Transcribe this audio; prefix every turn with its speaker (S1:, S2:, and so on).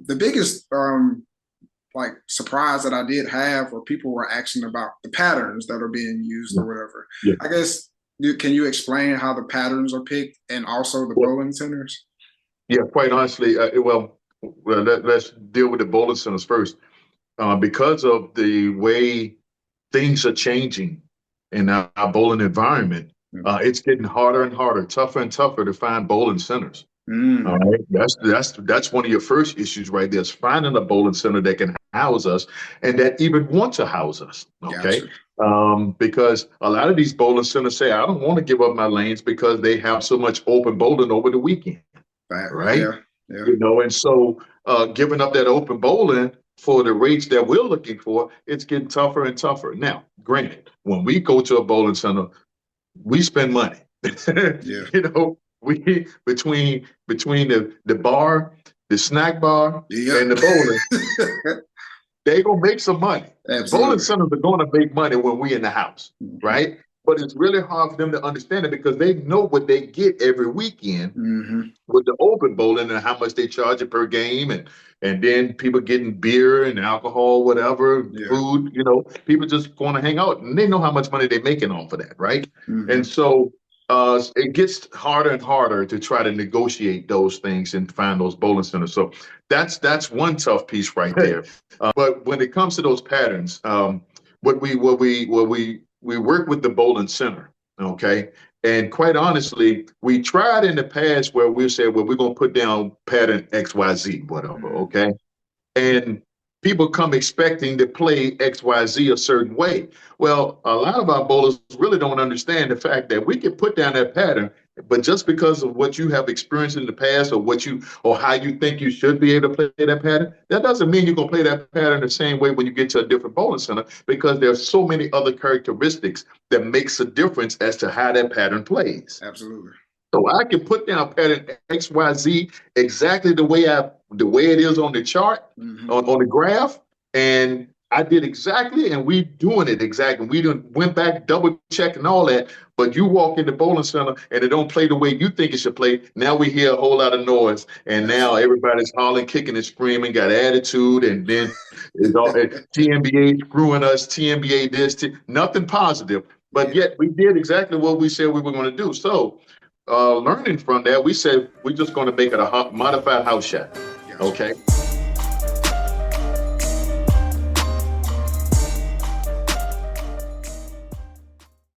S1: The biggest like surprise that I did have, where people were asking about the patterns that are being used
S2: Yeah.
S1: or whatever.
S2: Yeah.
S1: I guess can you explain how the patterns are picked and also the
S2: Well,
S1: bowling centers?
S2: yeah, quite honestly, let's deal with the bowling centers first. Because of the way things are changing in our bowling environment, it's getting harder and harder, tougher and tougher to find bowling centers. All
S1: Mm,
S2: right, that's one of your first issues right there, is finding a bowling center that can house us and that even want to house us. Okay,
S1: gotcha.
S2: because a lot of these bowling centers say, I don't want to give up my lanes because they have so much open bowling over the weekend,
S1: Fact.
S2: right?
S1: Yeah. Yeah.
S2: And so giving up that open bowling for the rates that we're looking for, it's getting tougher and tougher. Now, granted, when we go to a bowling center, we spend money.
S1: Yeah.
S2: We between the bar, the snack bar,
S1: Yeah.
S2: and the bowling, they gonna make some money. Bowling
S1: Absolutely.
S2: centers are gonna make money when we in the house,
S1: Hmm.
S2: right? But it's really hard for them to understand it because they know what they get every weekend
S1: Hmm.
S2: with the open bowling and how much they charge it per game, and then people getting beer and alcohol, whatever,
S1: Yeah.
S2: food, people just going to hang out and they know how much money they're making off of that, right? And
S1: Hmm.
S2: so it gets harder and harder to try to negotiate those things and find those bowling centers. So that's one tough piece right there. But when it comes to those patterns, what we work with the bowling center, okay? And quite honestly, we tried in the past where we said, well, we're going to put down pattern XYZ, whatever,
S1: Hmm.
S2: okay? And people come expecting to play XYZ a certain way. Well, a lot of our bowlers really don't understand the fact that we can put down that pattern, but just because of what you have experienced in the past or how you think you should be able to play that pattern, that doesn't mean you're going to play that pattern the same way when you get to a different bowling center because there's so many other characteristics that makes a difference as to how that pattern plays.
S1: Absolutely.
S2: So I can put down pattern XYZ exactly the way it is on the chart,
S1: Hmm.
S2: on the graph, and I did exactly, and we doing it exactly. We done went back, double check and all that. But you walk in the bowling center and it don't play the way you think it should play. Now we hear a whole lot of noise, and now
S1: Absolutely.
S2: everybody's hollering, kicking, and screaming, got attitude, and then it's all TNBA screwing us, TNBA this, nothing positive. But
S1: Yeah.
S2: yet we did exactly what we said we were going to do. So learning from that, we said we're just going to make it a modified house shot.
S1: Gotcha.
S2: Okay.